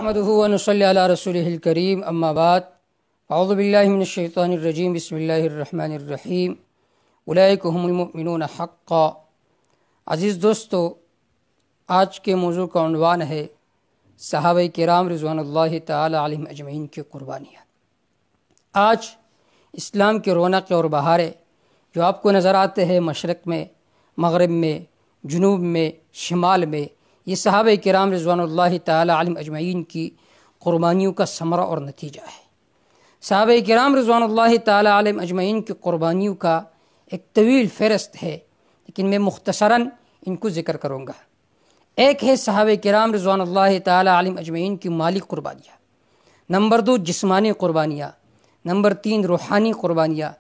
نحمده ونصلي على رسوله الكريم اما بعد اعوذ باللہ من الشیطان الرجیم بسم اللہ الرحمن الرحیم اولئک هم المؤمنون حقا۔ عزیز دوستو، آج کے موضوع کا عنوان ہے صحابہ کرام رضوان اللہ تعالی علیہم اجمعین کی قربانیاں۔ آج اسلام کے رونق اور بہاریں جو آپ کو نظر آتے ہیں مشرق میں، مغرب میں، جنوب میں، شمال میں، یہ صحابہ کرام رضوان اللہ تعالی علیہم اجمعین کی قربانیوں کا ثمرہ اور نتیجہ ہے۔ صحابہ کرام رضوان اللہ تعالی علیہم اجمعین کی قربانیوں کا ایک طویل فہرست ہے، لیکن میں مختصراً ان کو ذکر کروں گا۔ ایک ہے صحابہ کرام رضوان اللہ تعالی علیہم اجمعین کی مالی قربانیاں، نمبر 2 جسمانی قربانیاں، نمبر 3 روحانی قربانیاں،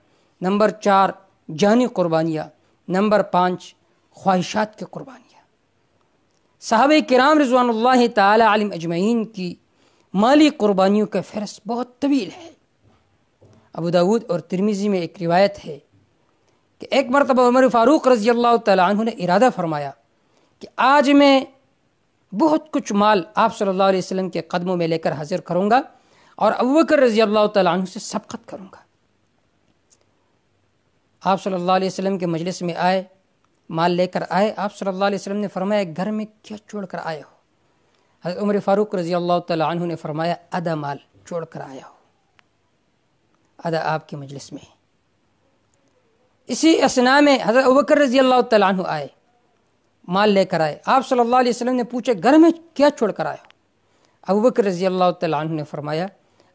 نمبر 4 جانی قربانیاں، نمبر 5 خواہشات کی قربانیاں۔ صحابہ کرام رضوان اللہ تعالی علیہم اجمعین کی مالی قربانیوں کا فہرست بہت طویل ہے۔ ابو داود اور ترمذی میں ایک روایت ہے کہ ایک مرتبہ عمر فاروق رضی اللہ تعالیٰ عنہ نے ارادہ فرمایا کہ آج میں بہت کچھ مال آپ صلی اللہ علیہ وسلم کے قدموں میں لے کر حاضر کروں گا اور ابوبکر رضی اللہ تعالیٰ عنہ سے سبقت کروں گا۔ آپ صلی اللہ علیہ وسلم کے مجلس میں آئے، مال لے کر آئے۔ آپ صلی اللہ علیہ وسلم نے فرمایا گھر میں کیا چھوڑ کر آئے ہو؟ حضرت عمر فاروق رضی اللہ تعالیٰ عنہ نے فرمایا آدھا مال چھوڑ کر آیا ہو، آدھا آپ کے مجلس میں۔ اسی اثناء میں حضرت ابوبکر رضی اللہ تعالیٰ عنہ آئے، مال لے کر آئے۔ آپ صلی اللہ علیہ وسلم نے پوچھا گھر میں کیا چھوڑ کر آئے ہو؟ ابوبکر رضی اللہ تعالیٰ عنہ نے فرمایا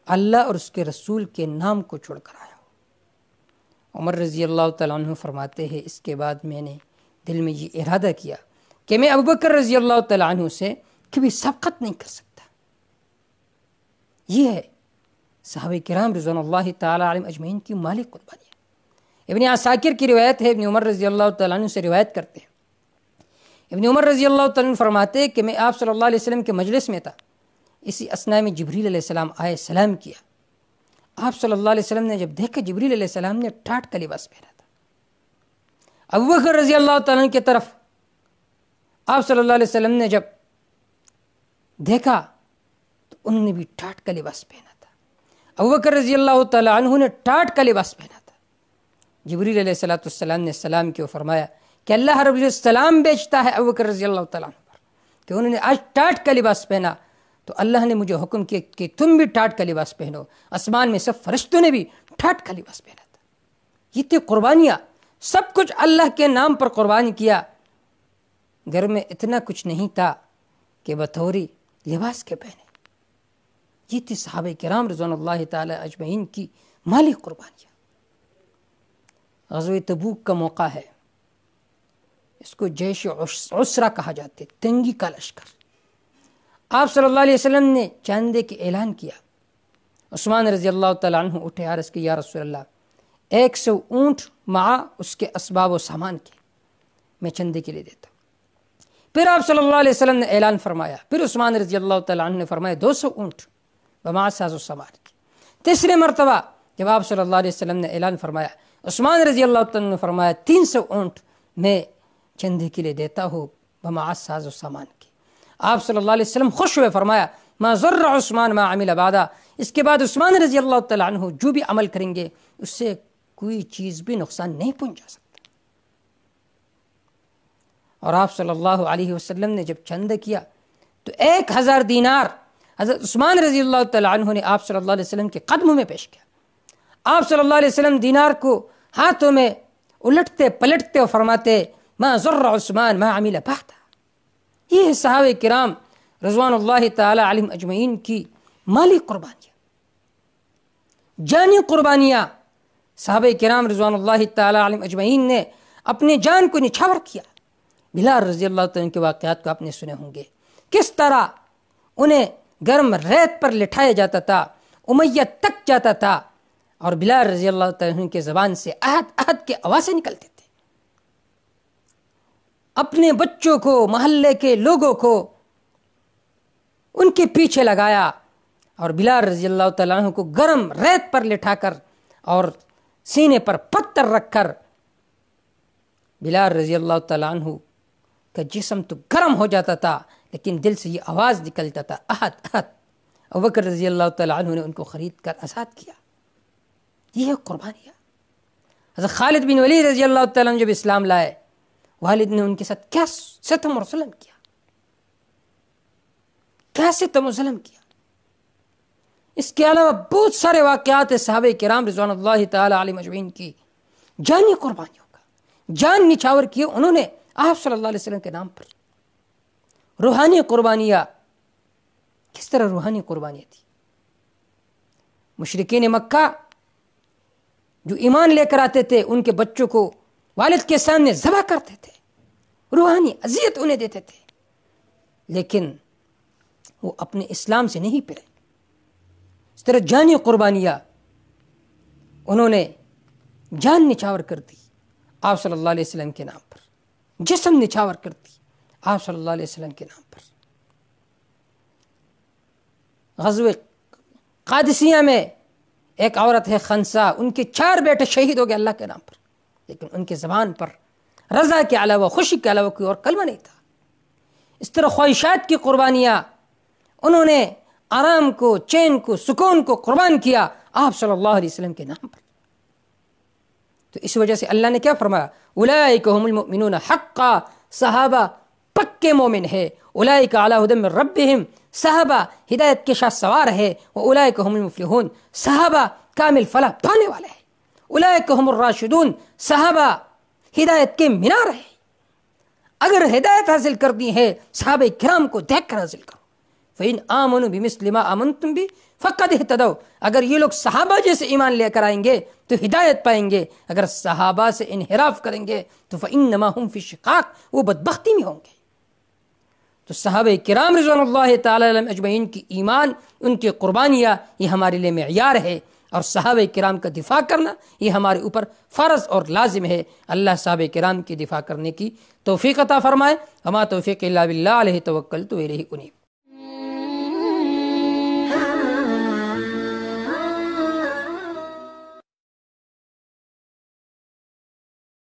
اللہ اور اس کے رسول کے نام کو چھوڑ کر آیا ہو۔ عمر رضی اللہ تعالیٰ عنہ فرماتے ہیں اس کے بعد میں نے دل میں یہ ارادہ کیا کہ میں ابوبکر رضی اللہ تعالیٰ عنہ سے کبھی سبقت نہیں کر سکتا۔ یہ ہے صحابہ کرام رضوان اللہ تعالیٰ علیہم اجمعین کی مالی قربانی۔ ابن عساکر کی روایت ہے، ابن عمر رضی اللہ تعالیٰ عنہ سے روایت کرتے ہیں۔ ابن عمر رضی اللہ تعالیٰ عنہ فرماتے ہیں کہ میں آپ صلی اللہ علیہ وسلم کے مجلس میں تھا، اسی اثناء میں جبریل علیہ السلام آئے، سلام کیا۔ آپ صلی اللہ علیہ وسلم نے جب دیکھا جبریل علیہ السلام نے ٹاٹ کا لباس پہنا تھا۔ ابوبکر رضی اللہ تعالیٰ عنہ کی طرف آپ صلی اللہ علیہ وسلم نے جب دیکھا تو انہوں نے بھی ٹاٹ کا لباس پہنا تھا۔ ابوبکر رضی اللہ تعالیٰ عنہ نے ٹاٹ کا لباس پہنا تھا۔ جبریل علیہ السلام نے سلام کیا، فرمایا کہ اللہ رب العزت سلام بیچتا ہے ابوبکر رضی اللہ تعالیٰ عنہ پر کہ انہوں نے آج ٹاٹ کا لباس پہنا، تو اللہ نے مجھے حکم کیا کہ تم بھی ٹاٹ کا لباس پہنو۔ آسمان میں سب فرشتوں نے بھی ٹاٹ کا لباس پہنا تھا۔ یہ تھی قربانیاں، سب کچھ اللہ کے نام پر قربان کیا۔ گھر میں اتنا کچھ نہیں تھا کہ بطوری لباس کے پہنے۔ یہ تھی صحابہ کرام رضوان اللہ تعالی اجمعین کی مالی قربانیاں۔ غزوہ تبوک کا موقع ہے، اس کو جیش عسرہ کہا جاتا ہے، تنگی کا لشکر۔ آپ صلی اللہ علیہ وسلم نے چاندے کے اعلان کیا۔ عثمان رضی اللہ تعالیٰ عنہ اٹھے، عرض کی یا رسول اللہ 100 اونٹ مع اس کے اسباب و سامان کے میں چندے کے لیے دیتا۔ پھر آپ صلی اللہ علیہ وسلم نے اعلان فرمایا، پھر عثمان رضی اللہ تعالیٰ عنہ نے فرمایا 200 اونٹ ومع ساز و سامان کے۔ تیسری مرتبہ جب آپ صلی اللہ علیہ وسلم نے اعلان فرمایا، عثمان رضی اللہ تعالیٰ عنہ نے فرمایا 300 اونٹ میں چندے کے لیے دیتا ہوں ومع ساز و سامان کے۔ آپ صلی اللہ علیہ وسلم خوش ہوئے، فرمایا ما ضر عثمان ما عمل بعدا، اس کے بعد عثمان رضی اللہ تعالیٰ عنہ جو بھی عمل کریں گے اس سے کوئی چیز بھی نقصان نہیں پہنچا سکتا۔ اور آپ صلی اللہ علیہ وسلم نے جب چندہ کیا تو 1000 دینار حضرت عثمان رضی اللہ تعالیٰ عنہ نے آپ صلی اللہ علیہ وسلم کے قدموں میں پیش کیا۔ آپ صلی اللہ علیہ وسلم دینار کو ہاتھوں میں الٹتے پلٹتے اور فرماتے ما ضر عثمان ما عمل بعدا۔ یہ ہے صحابہ کرام رضوان اللہ تعالی علیہم اجمعین کی مالی قربانیاں۔ جانی قربانیاں، صحابہ کرام رضوان اللہ تعالی علیہم اجمعین نے اپنی جان کو نچھاور کیا۔ بلال رضی اللہ تعالیٰ عنہ کے واقعات کو آپ نے سنے ہوں گے، کس طرح انہیں گرم ریت پر لٹھایا جاتا تھا، امیہ تک جاتا تھا، اور بلال رضی اللہ تعالیٰ عنہ کے زبان سے احد احد کے آوازیں نکلتے تھے۔ اپنے بچوں کو، محلے کے لوگوں کو ان کے پیچھے لگایا اور بلال رضی اللہ تعالیٰ عنہ کو گرم ریت پر لٹھا کر اور سینے پر پتھر رکھ کر بلال رضی اللہ تعالیٰ عنہ کا جسم تو گرم ہو جاتا تھا، لیکن دل سے یہ آواز نکلتا تھا احد احد ابوبکر رضی اللہ تعالیٰ عنہ نے ان کو خرید کر آزاد کیا. یہ ہے قربانیاں. حضرت خالد بن ولید رضی اللہ تعالیٰ عنہ جب اسلام لائے، والد نے ان کے ساتھ کیا ستم اور ظلم کیا، کیا ستم و ظلم کیا. اس کے علاوہ بہت سارے واقعات صحابہ کرام رضوان اللہ تعالی علیہم اجمعین کی جانی قربانیوں کا جان نچھاور کیے انہوں نے آپ صلی اللہ علیہ وسلم کے نام پر. روحانی قربانیاں، کس طرح روحانی قربانیاں تھی. مشرکین مکہ جو ایمان لے کر آتے تھے ان کے بچوں کو والد کے سامنے ذبح کرتے تھے، روحانی اذیت انہیں دیتے تھے، لیکن وہ اپنے اسلام سے نہیں پھرے. اس طرح جانی قربانیاں انہوں نے جان نچھاور کر دی آپ صلی اللہ علیہ وسلم کے نام پر، جسم نچھاور کر دی آپ صلی اللہ علیہ وسلم کے نام پر. غزوہ قادسیہ میں ایک عورت ہے خنسا، ان کے 4 بیٹے شہید ہو گئے اللہ کے نام پر، لیکن ان کے زبان پر رضا کے علاوہ خوشی کے علاوہ کوئی اور کلمہ نہیں تھا. اس طرح خواہشات کی قربانیاں انہوں نے آرام کو، چین کو، سکون کو قربان کیا آپ صلی اللہ علیہ وسلم کے نام پر. تو اس وجہ سے اللہ نے کیا فرمایا، اولئک هم المؤمنون حقا، صحابہ پکے مومن ہے. اولئک علی ھدی من ربہم، صحابہ ہدایت کے ساتھ سوار ہے. واولئک هم المفلحون، صحابہ کامل فلاح پانے والے ہیں. اولئک هم الراشدون، صحابہ ہدایت کے مینار ہیں. اگر ہدایت حاصل کرنی ہے صحابہ کرام کو دیکھ کر حاصل کرو. فإن آمنوا بمثل ما آمنتم به فقد اهتدوا، اگر یہ لوگ صحابہ جیسے ایمان لے کر آئیں گے تو ہدایت پائیں گے. اگر صحابہ سے انحراف کریں گے تو فإنما هم في شقاق، وہ بدبختی میں ہوں گے. تو صحابہ کرام رضوان اللہ تعالی علیہم اجمعین کی ایمان، ان کی قربانیاں، یہ ہمارے لیے معیار ہے، اور صحابہ کرام کا دفاع کرنا یہ ہمارے اوپر فرض اور لازم ہے. اللہ صحابہ کرام کی دفاع کرنے کی توفیق عطا فرمائے. وما توفیق الا باللہ، علیہ توکلت و الیہ انیب.